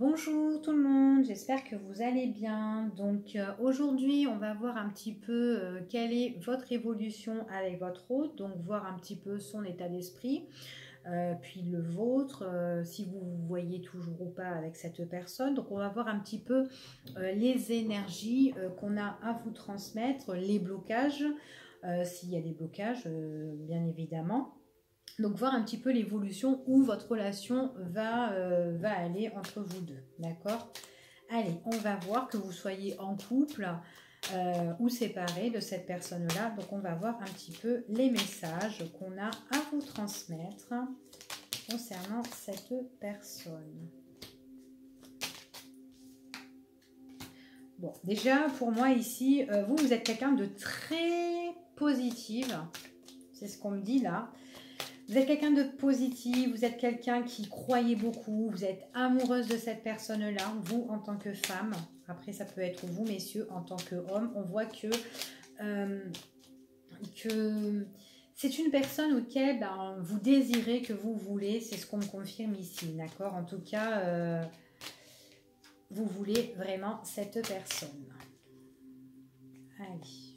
Bonjour tout le monde, j'espère que vous allez bien. Donc aujourd'hui, on va voir un petit peu quelle est votre évolution avec votre hôte, donc voir un petit peu son état d'esprit, puis le vôtre, si vous vous voyez toujours ou pas avec cette personne. Donc on va voir un petit peu les énergies qu'on a à vous transmettre, les blocages, s'il y a des blocages, bien évidemment. Donc voir un petit peu l'évolution où votre relation va aller entre vous deux, d'accord? Allez, on va voir que vous soyez en couple ou séparés de cette personne-là. Donc on va voir un petit peu les messages qu'on a à vous transmettre concernant cette personne. Bon, déjà pour moi ici, vous êtes quelqu'un de très positive. C'est ce qu'on me dit là. Vous êtes quelqu'un de positif, vous êtes quelqu'un qui croyait beaucoup, vous êtes amoureuse de cette personne-là, vous en tant que femme. Après, ça peut être vous, messieurs, en tant qu'homme. On voit que c'est une personne auquel vous désirez, que vous voulez. C'est ce qu'on me confirme ici, d'accord? En tout cas, vous voulez vraiment cette personne. Allez.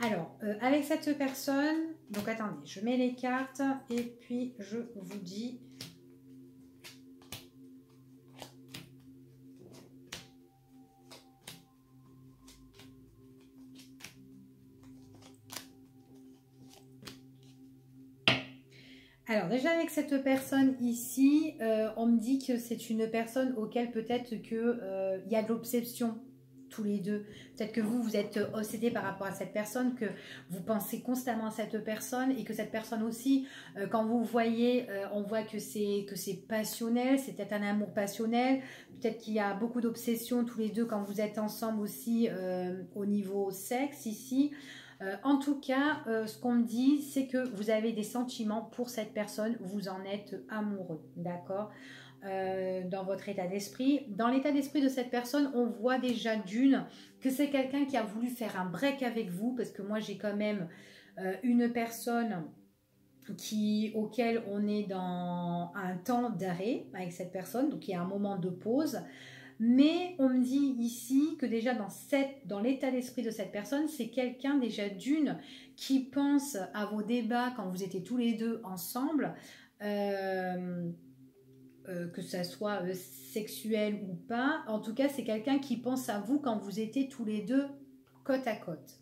Alors, avec cette personne, donc attendez, je mets les cartes et puis je vous dis. Alors déjà avec cette personne ici, on me dit que c'est une personne auquel peut-être qu'il y a de l'obsession tous les deux. Peut-être que vous êtes obsédé par rapport à cette personne, que vous pensez constamment à cette personne et que cette personne aussi, quand vous voyez, on voit que c'est passionnel, c'est peut-être un amour passionnel, peut-être qu'il y a beaucoup d'obsession tous les deux quand vous êtes ensemble aussi au niveau sexe ici. En tout cas, ce qu'on me dit, c'est que vous avez des sentiments pour cette personne, vous en êtes amoureux, d'accord? Dans votre état d'esprit. Dans l'état d'esprit de cette personne, on voit déjà d'une que c'est quelqu'un qui a voulu faire un break avec vous, parce que moi j'ai quand même une personne auquel on est dans un temps d'arrêt avec cette personne, donc il y a un moment de pause. Mais on me dit ici que déjà dans l'état d'esprit de cette personne, c'est quelqu'un déjà d'une qui pense à vos débats quand vous étiez tous les deux ensemble. Que ça soit sexuel ou pas. En tout cas, c'est quelqu'un qui pense à vous quand vous étiez tous les deux côte à côte.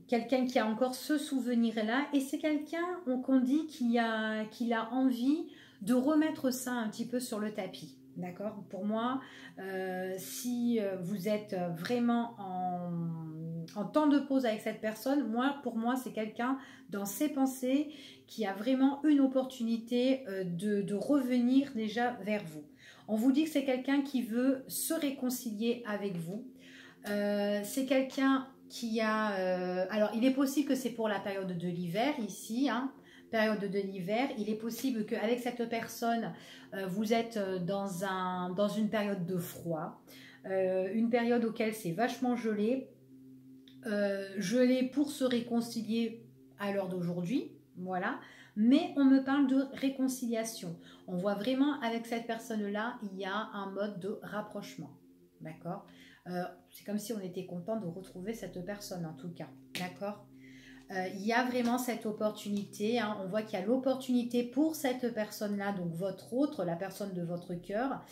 Quelqu'un qui a encore ce souvenir-là. Et c'est quelqu'un qu'on dit qu'il a envie de remettre ça un petit peu sur le tapis. D'accord? Pour moi, si vous êtes vraiment en temps de pause avec cette personne, pour moi, c'est quelqu'un dans ses pensées qui a vraiment une opportunité de revenir déjà vers vous. On vous dit que c'est quelqu'un qui veut se réconcilier avec vous. C'est quelqu'un qui a... alors, il est possible que c'est pour la période de l'hiver ici, hein, période de l'hiver. Il est possible qu'avec cette personne, vous êtes dans une période de froid, une période auquel c'est vachement gelé. Gelé pour se réconcilier à l'heure d'aujourd'hui, voilà. Mais on me parle de réconciliation. On voit vraiment avec cette personne-là, il y a un mode de rapprochement, d'accord? C'est comme si on était content de retrouver cette personne en tout cas, d'accord? Il y a vraiment cette opportunité, hein. On voit qu'il y a l'opportunité pour cette personne-là, donc votre autre, la personne de votre cœur,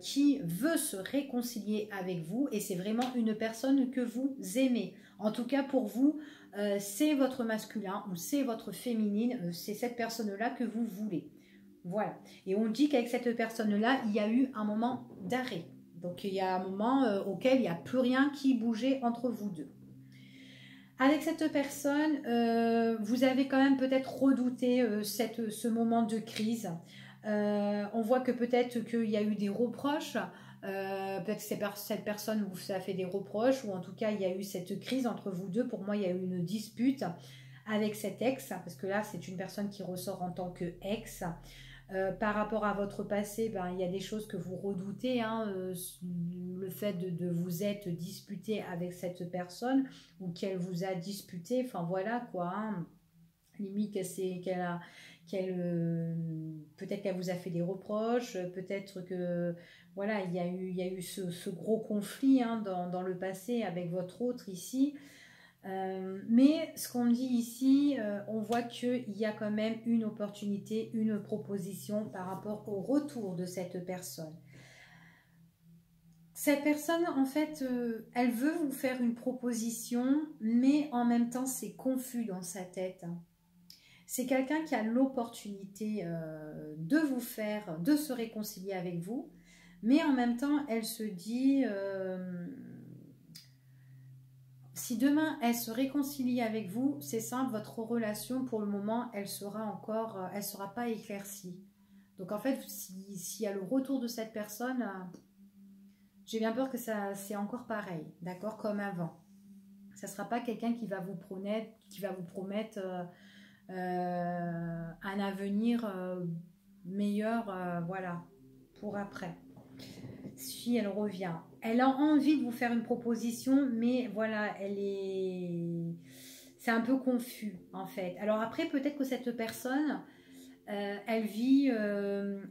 qui veut se réconcilier avec vous et c'est vraiment une personne que vous aimez. En tout cas pour vous, c'est votre masculin ou c'est votre féminine, c'est cette personne-là que vous voulez. Voilà. Et on dit qu'avec cette personne-là, il y a eu un moment d'arrêt. Donc il y a un moment auquel il n'y a plus rien qui bougeait entre vous deux. Avec cette personne, vous avez quand même peut-être redouté ce moment de crise. On voit que peut-être qu'il y a eu des reproches. Peut-être que cette personne vous a fait des reproches ou en tout cas il y a eu cette crise entre vous deux. Pour moi, il y a eu une dispute avec cet ex parce que là, c'est une personne qui ressort en tant que ex. Par rapport à votre passé, il y a des choses que vous redoutez, hein, le fait de vous être disputé avec cette personne ou qu'elle vous a disputé, enfin voilà quoi, hein, limite peut-être qu'elle vous a fait des reproches, peut-être que voilà, il y a eu ce gros conflit hein, dans le passé avec votre autre ici. Mais ce qu'on me dit ici, on voit qu'il y a quand même une opportunité, une proposition par rapport au retour de cette personne. Cette personne, en fait, elle veut vous faire une proposition, mais en même temps, c'est confus dans sa tête. C'est quelqu'un qui a l'opportunité de vous faire, de se réconcilier avec vous, mais en même temps, elle se dit, si demain elle se réconcilie avec vous, c'est simple, votre relation pour le moment, elle sera encore, elle sera pas éclaircie. Donc en fait, s'il y a le retour de cette personne, j'ai bien peur que ça, c'est encore pareil, d'accord, comme avant. Ça ne sera pas quelqu'un qui va vous promettre un avenir meilleur, voilà, pour après. Si elle revient, elle a envie de vous faire une proposition, mais voilà, c'est un peu confus en fait. Alors après, peut-être que cette personne, elle vit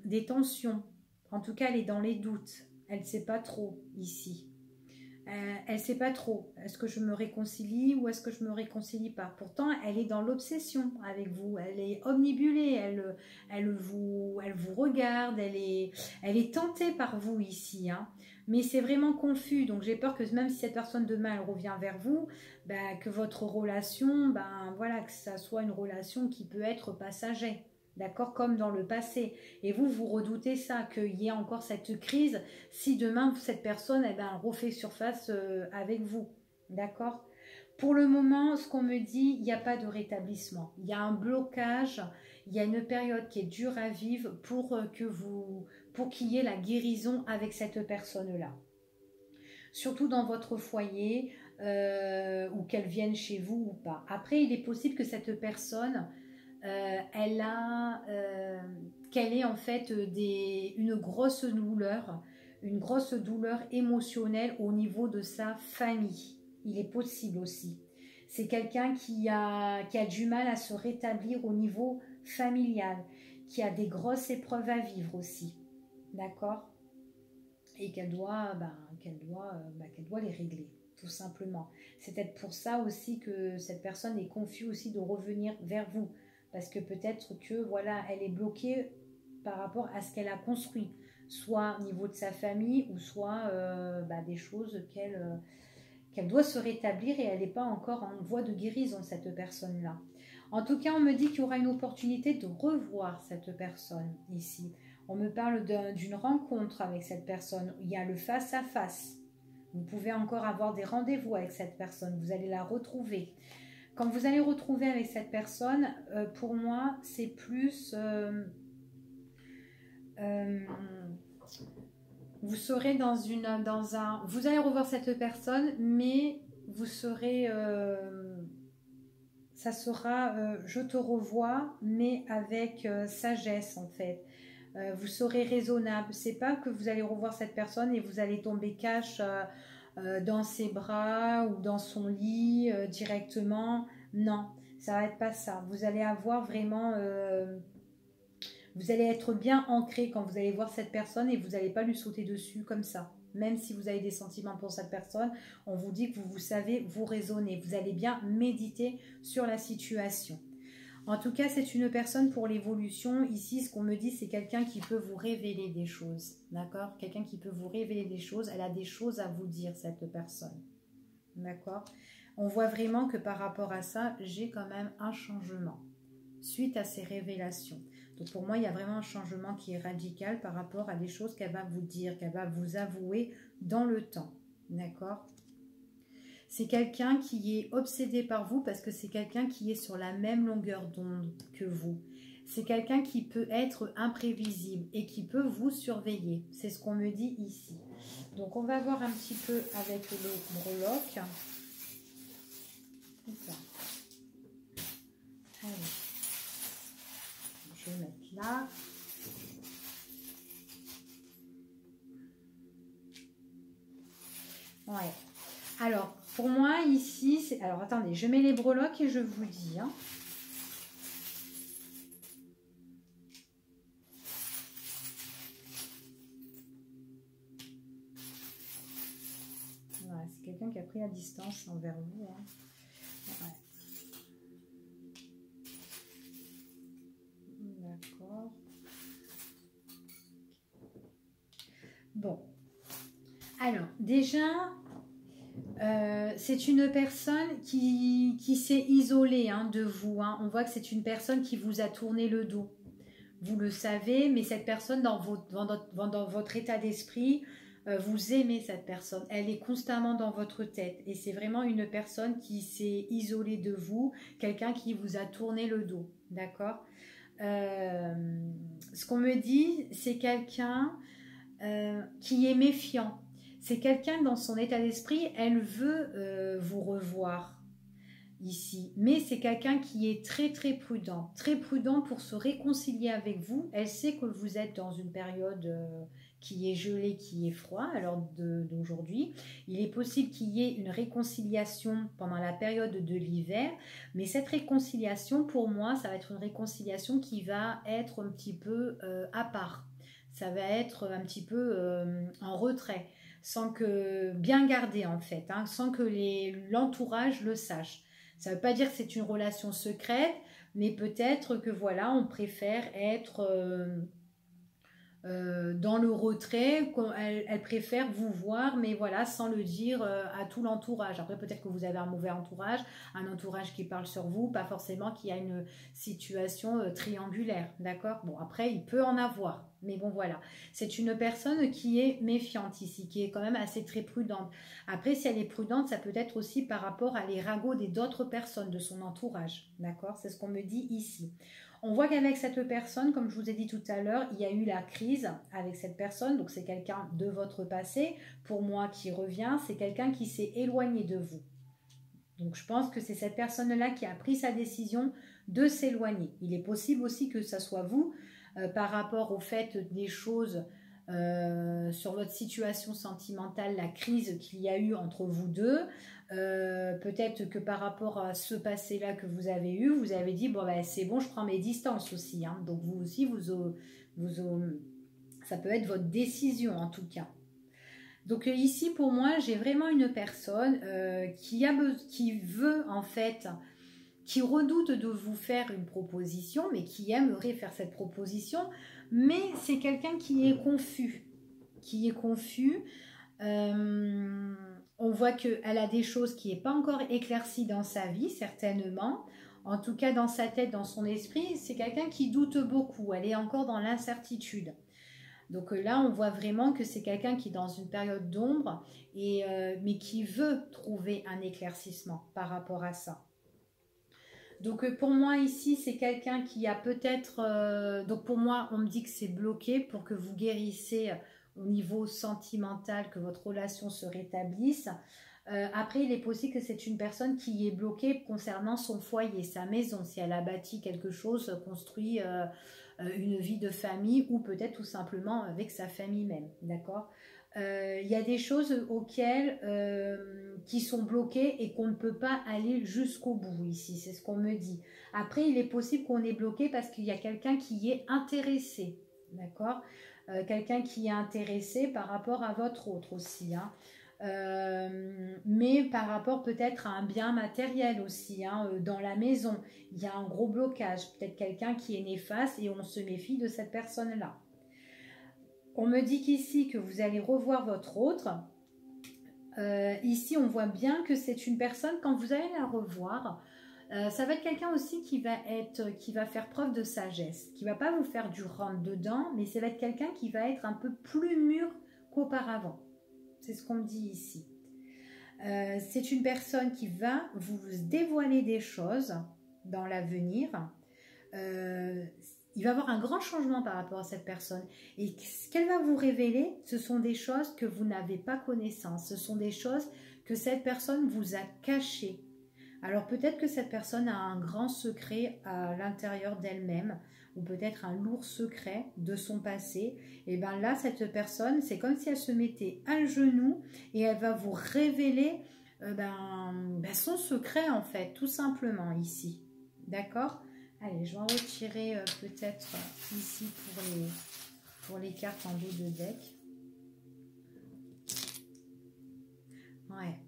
des tensions. En tout cas, elle est dans les doutes. Elle ne sait pas trop ici. Elle ne sait pas trop. Est-ce que je me réconcilie ou est-ce que je ne me réconcilie pas? Pourtant, elle est dans l'obsession avec vous. Elle est omnibulée. Elle vous regarde. Elle est tentée par vous ici. Hein. Mais c'est vraiment confus. Donc, j'ai peur que même si cette personne demain, elle revient vers vous, bah, que votre relation, ben, voilà, que ça soit une relation qui peut être passagère. D'accord, comme dans le passé. Et vous, vous redoutez ça, qu'il y ait encore cette crise si demain, cette personne, eh ben, refait surface avec vous. D'accord. Pour le moment, ce qu'on me dit, il n'y a pas de rétablissement. Il y a un blocage, il y a une période qui est dure à vivre pour qu'il y ait la guérison avec cette personne-là. Surtout dans votre foyer, ou qu'elle vienne chez vous ou pas. Après, il est possible que cette personne qu'elle ait en fait une grosse douleur émotionnelle au niveau de sa famille. Il est possible aussi. C'est quelqu'un qui a du mal à se rétablir au niveau familial, qui a des grosses épreuves à vivre aussi. D'accord? Et qu'elle doit les régler, tout simplement. C'est peut-être pour ça aussi que cette personne est confuse aussi de revenir vers vous. Parce que peut-être que voilà, elle est bloquée par rapport à ce qu'elle a construit, soit au niveau de sa famille ou soit des choses qu'elle doit se rétablir et elle n'est pas encore en voie de guérison, cette personne-là. En tout cas, on me dit qu'il y aura une opportunité de revoir cette personne ici. On me parle d'une rencontre avec cette personne. Il y a le face-à-face. Vous pouvez encore avoir des rendez-vous avec cette personne. Vous allez la retrouver. Quand vous allez retrouver avec cette personne, pour moi, c'est plus... vous serez vous allez revoir cette personne, mais vous serez... ça sera je te revois, mais avec sagesse en fait. Vous serez raisonnable. C'est pas que vous allez revoir cette personne et vous allez tomber cash dans ses bras ou dans son lit directement. Non, ça va être pas ça. Vous allez avoir vraiment... vous allez être bien ancré quand vous allez voir cette personne et vous n'allez pas lui sauter dessus comme ça. Même si vous avez des sentiments pour cette personne, on vous dit que vous savez, vous raisonnez. Vous allez bien méditer sur la situation. En tout cas, c'est une personne pour l'évolution. Ici, ce qu'on me dit, c'est quelqu'un qui peut vous révéler des choses. D'accord? Quelqu'un qui peut vous révéler des choses. Elle a des choses à vous dire, cette personne. D'accord? On voit vraiment que par rapport à ça, j'ai quand même un changement suite à ces révélations. Donc pour moi, il y a vraiment un changement qui est radical par rapport à des choses qu'elle va vous dire, qu'elle va vous avouer dans le temps. D'accord? C'est quelqu'un qui est obsédé par vous parce que c'est quelqu'un qui est sur la même longueur d'onde que vous. C'est quelqu'un qui peut être imprévisible et qui peut vous surveiller. C'est ce qu'on me dit ici. Donc on va voir un petit peu avec le breloque. Allez. Je vais mettre là. Ouais. Alors, pour moi, ici, c'est... Alors, attendez, je mets les breloques et je vous dis. Hein. pris à distance envers vous. Hein. Ouais. D'accord. Bon. Alors, déjà, c'est une personne qui s'est isolée hein, de vous. Hein. On voit que c'est une personne qui vous a tourné le dos. Vous le savez, mais cette personne, dans votre état d'esprit, vous aimez cette personne. Elle est constamment dans votre tête. Et c'est vraiment une personne qui s'est isolée de vous, quelqu'un qui vous a tourné le dos. D'accord. Ce qu'on me dit, c'est quelqu'un qui est méfiant. C'est quelqu'un dans son état d'esprit, elle veut vous revoir ici. Mais c'est quelqu'un qui est très prudent pour se réconcilier avec vous. Elle sait que vous êtes dans une période qui est gelée, qui est froid à l'heure d'aujourd'hui. Il est possible qu'il y ait une réconciliation pendant la période de l'hiver, mais cette réconciliation, pour moi, ça va être une réconciliation qui va être un petit peu à part. Ça va être un petit peu en retrait, sans que, bien gardé en fait, hein, sans que l'entourage le sache. Ça ne veut pas dire que c'est une relation secrète, mais peut-être que voilà, on préfère être dans le retrait, elle préfère vous voir, mais voilà, sans le dire à tout l'entourage. Après, peut-être que vous avez un mauvais entourage, un entourage qui parle sur vous, pas forcément qu'il y a une situation triangulaire, d'accord? Bon, après, il peut en avoir, mais bon, voilà. C'est une personne qui est méfiante ici, qui est quand même assez très prudente. Après, si elle est prudente, ça peut être aussi par rapport à les ragots d'autres personnes de son entourage, d'accord? C'est ce qu'on me dit ici. On voit qu'avec cette personne, comme je vous ai dit tout à l'heure, il y a eu la crise avec cette personne. Donc, c'est quelqu'un de votre passé. Pour moi, qui revient, c'est quelqu'un qui s'est éloigné de vous. Donc, je pense que c'est cette personne-là qui a pris sa décision de s'éloigner. Il est possible aussi que ce soit vous, par rapport au fait des choses sur votre situation sentimentale, la crise qu'il y a eu entre vous deux. Peut-être que par rapport à ce passé-là que vous avez eu, vous avez dit, bon, ben, c'est bon, je prends mes distances aussi. Hein. Donc, vous aussi, ça peut être votre décision en tout cas. Donc, ici, pour moi, j'ai vraiment une personne qui veut, en fait, qui redoute de vous faire une proposition, mais qui aimerait faire cette proposition, mais c'est quelqu'un qui est confus. On voit qu'elle a des choses qui n'est pas encore éclaircies dans sa vie, certainement. En tout cas, dans sa tête, dans son esprit, c'est quelqu'un qui doute beaucoup. Elle est encore dans l'incertitude. Donc là, on voit vraiment que c'est quelqu'un qui est dans une période d'ombre, mais qui veut trouver un éclaircissement par rapport à ça. Donc pour moi ici, c'est quelqu'un qui a peut-être... donc pour moi, on me dit que c'est bloqué pour que vous guérissez au niveau sentimental, que votre relation se rétablisse. Après, il est possible que c'est une personne qui est bloquée concernant son foyer, sa maison, si elle a bâti quelque chose, construit une vie de famille ou peut-être tout simplement avec sa famille même, d'accord? Il y a des choses qui sont bloquées et qu'on ne peut pas aller jusqu'au bout ici, c'est ce qu'on me dit. Après, il est possible qu'on est bloqué parce qu'il y a quelqu'un qui est intéressé, d'accord? Quelqu'un qui est intéressé par rapport à votre autre aussi, hein. Mais par rapport peut-être à un bien matériel aussi, hein, dans la maison, il y a un gros blocage, peut-être quelqu'un qui est néfaste et on se méfie de cette personne-là. On me dit qu'ici que vous allez revoir votre autre. Ici, on voit bien que c'est une personne, quand vous allez la revoir, ça va être quelqu'un aussi qui va faire preuve de sagesse, qui va pas vous faire du rentre-dedans, mais ça va être quelqu'un qui va être un peu plus mûr qu'auparavant. C'est ce qu'on me dit ici. C'est une personne qui va vous dévoiler des choses dans l'avenir. Il va y avoir un grand changement par rapport à cette personne. Et ce qu'elle va vous révéler, ce sont des choses que vous n'avez pas connaissance. Ce sont des choses que cette personne vous a cachées. Alors peut-être que cette personne a un grand secret à l'intérieur d'elle-même, ou peut-être un lourd secret de son passé. Et bien là, cette personne, c'est comme si elle se mettait à genoux et elle va vous révéler son secret en fait, tout simplement ici. D'accord ? Allez, je vais en retirer peut-être ici pour les cartes en dos de deck. Ouais.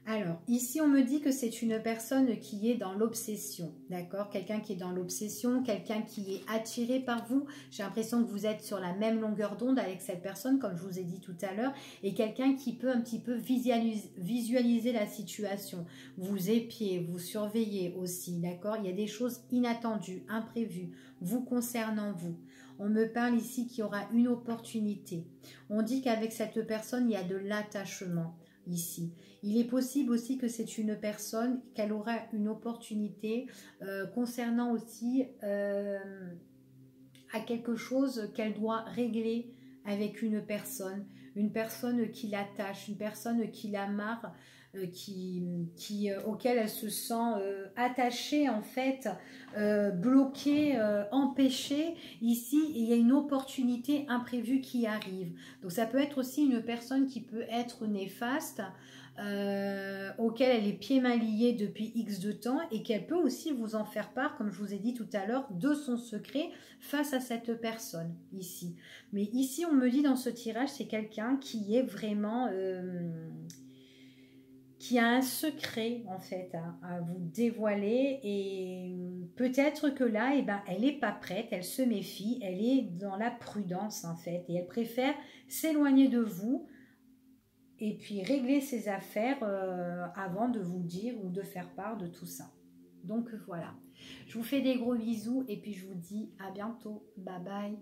Alors, ici, on me dit que c'est une personne qui est dans l'obsession, d'accord? Quelqu'un qui est dans l'obsession, quelqu'un qui est attiré par vous. J'ai l'impression que vous êtes sur la même longueur d'onde avec cette personne, comme je vous ai dit tout à l'heure, et quelqu'un qui peut un petit peu visualiser la situation, vous épier, vous surveiller aussi, d'accord? Il y a des choses inattendues, imprévues, vous concernant vous. On me parle ici qu'il y aura une opportunité. On dit qu'avec cette personne, il y a de l'attachement ici. Il est possible aussi que c'est une personne, qu'elle aura une opportunité concernant aussi à quelque chose qu'elle doit régler avec une personne qui l'attache, une personne qui l'amarre, auquel elle se sent attachée en fait, bloquée, empêchée. Ici, il y a une opportunité imprévue qui arrive. Donc ça peut être aussi une personne qui peut être néfaste, auquel elle est pieds mains liés depuis X de temps et qu'elle peut aussi vous en faire part, comme je vous ai dit tout à l'heure, de son secret face à cette personne ici. Mais ici, on me dit dans ce tirage, c'est quelqu'un qui est vraiment... qui a un secret en fait à vous dévoiler et peut-être que là, eh ben, elle n'est pas prête, elle se méfie, elle est dans la prudence en fait et elle préfère s'éloigner de vous et puis régler ses affaires avant de vous dire ou de faire part de tout ça. Donc voilà, je vous fais des gros bisous et puis je vous dis à bientôt, bye bye.